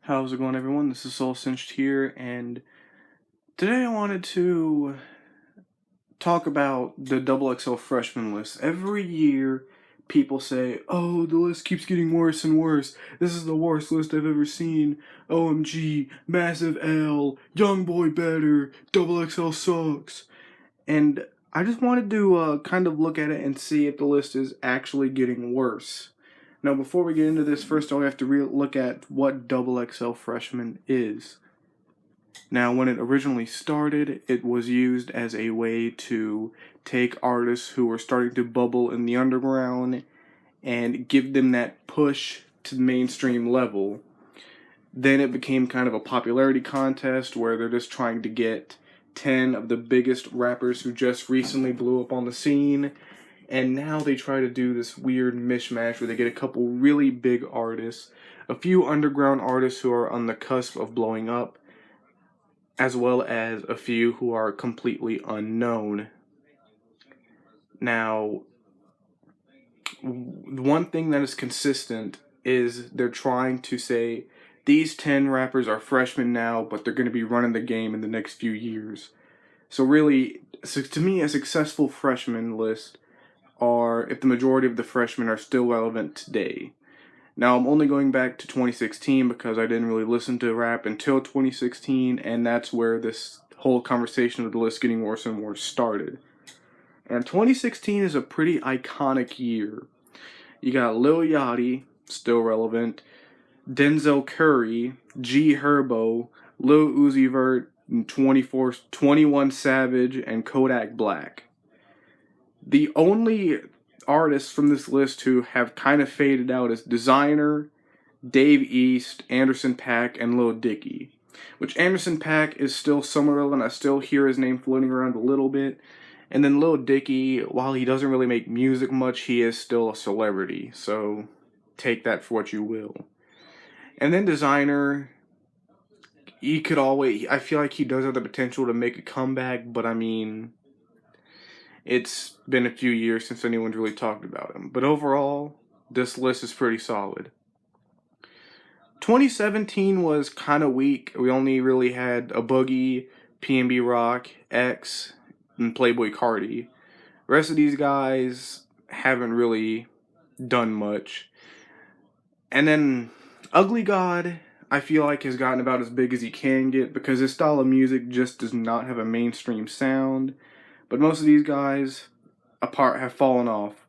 How's it going, everyone? This is Soul Cinched here, and today I wanted to talk about the Double XL freshman list. Every year, people say, "Oh, the list keeps getting worse and worse. This is the worst list I've ever seen. OMG, Massive L, Young Boy better, Double XL sucks." And I just wanted to kind of look at it and see if the list is actually getting worse. Now, before we get into this, first I have to look at what Double XL freshman is. Now, when it originally started, it was used as a way to take artists who were starting to bubble in the underground and give them that push to the mainstream level. Then it became kind of a popularity contest where they're just trying to get 10 of the biggest rappers who just recently blew up on the scene. And now they try to do this weird mishmash where they get a couple really big artists, a few underground artists who are on the cusp of blowing up, as well as a few who are completely unknown. Now, one thing that is consistent is they're trying to say these 10 rappers are freshmen now, but they're going to be running the game in the next few years. So really, to me, a successful freshman list are if the majority of the freshmen are still relevant today. Now, I'm only going back to 2016 because I didn't really listen to rap until 2016, and that's where this whole conversation of the list getting worse and worse started. And 2016 is a pretty iconic year. You got Lil Yachty, still relevant, Denzel Curry, G Herbo, Lil Uzi Vert, 21 Savage, and Kodak Black. The only artists from this list who have kind of faded out is Designer, Dave East, Anderson .Paak, and Lil Dicky. Which Anderson .Paak is still somewhat relevant. I still hear his name floating around a little bit. And then Lil Dicky, while he doesn't really make music much, he is still a celebrity. So take that for what you will. And then Designer, he could always, I feel like he does have the potential to make a comeback, but I mean, it's been a few years since anyone's really talked about him. But overall, this list is pretty solid. 2017 was kind of weak. We only really had a Boogie, PNB Rock, X, and Playboi Carti. The rest of these guys haven't really done much. And then Ugly God, I feel like has gotten about as big as he can get because his style of music just does not have a mainstream sound. But most of these guys have fallen off.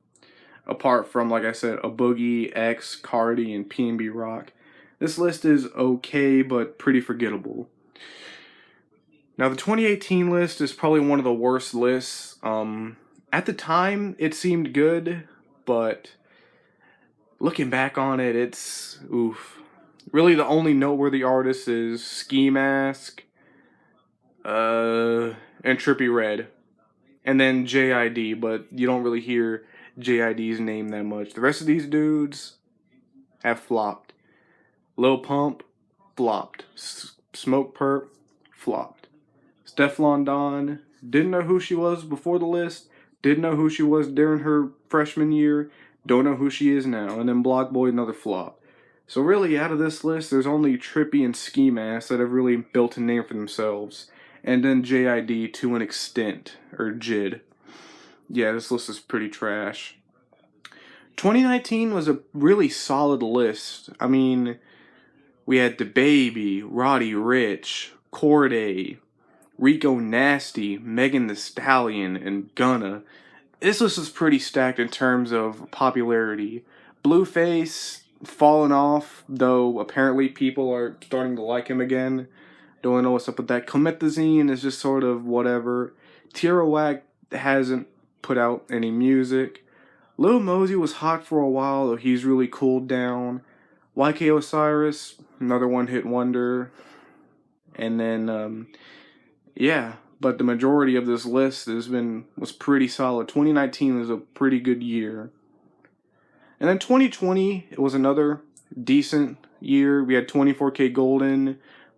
Apart from, like I said, a Boogie, X, Carti, and PNB Rock. This list is okay, but pretty forgettable. Now, the 2018 list is probably one of the worst lists. At the time, it seemed good, but looking back on it, it's oof. Really, the only noteworthy artist is Ski Mask, and Trippie Redd, and then JID. But you don't really hear JID's name that much. The rest of these dudes have flopped. Lil Pump, flopped. Smokepurpp, flopped. Stefflon Don, didn't know who she was before the list, didn't know who she was during her freshman year, don't know who she is now. And then Block Boy, another flop. So really, out of this list, there's only Trippie and Ski Mask that have really built a name for themselves. And then JID to an extent, or JID. Yeah, this list is pretty trash. 2019 was a really solid list. I mean, we had DaBaby, Roddy Ricch, Cordae, Rico Nasty, Megan Thee Stallion, and Gunna. This list is pretty stacked in terms of popularity. Blueface fallen off, though apparently people are starting to like him again. Don't know what's up with that. Comethazine is just sort of whatever. Tierra Whack hasn't put out any music. Lil Mosey was hot for a while, though he's really cooled down. YK Osiris, another one-hit wonder. And then, yeah, but the majority of this list was pretty solid. 2019 was a pretty good year. And then 2020, it was another decent year. We had 24kGoldn,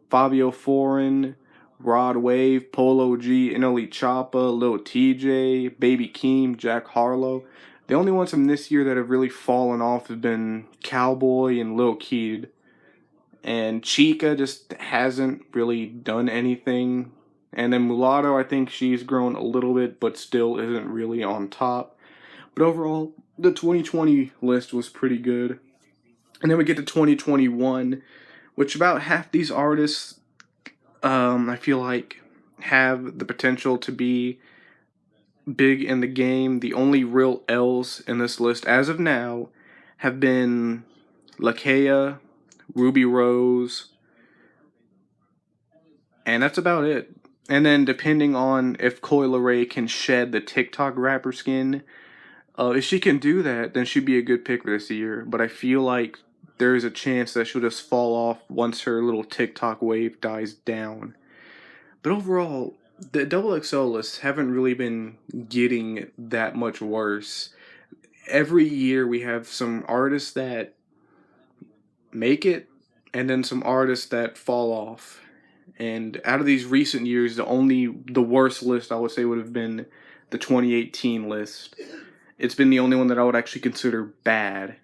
Fabio Foreign, Rod Wave, Polo G, NLE Choppa, Lil TJ, Baby Keem, Jack Harlow. The only ones from this year that have really fallen off have been Cowboy and Lil Keed. And Chica just hasn't really done anything. And then Mulatto, I think she's grown a little bit, but still isn't really on top. But overall, the 2020 list was pretty good. And then we get to 2021, which about half these artists, I feel like, have the potential to be big in the game. The only real L's in this list as of now have been Lakea, Ruby Rose, and that's about it. And then depending on if Coi Leray can shed the TikTok rapper skin, if she can do that, then she'd be a good pick this year. But I feel like there is a chance that she'll just fall off once her little TikTok wave dies down. But overall, the XXL lists haven't really been getting that much worse. Every year we have some artists that make it, and then some artists that fall off. And out of these recent years, the worst list I would say would have been the 2018 list. It's been the only one that I would actually consider bad.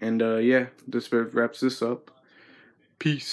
And yeah, this wraps this up. Peace.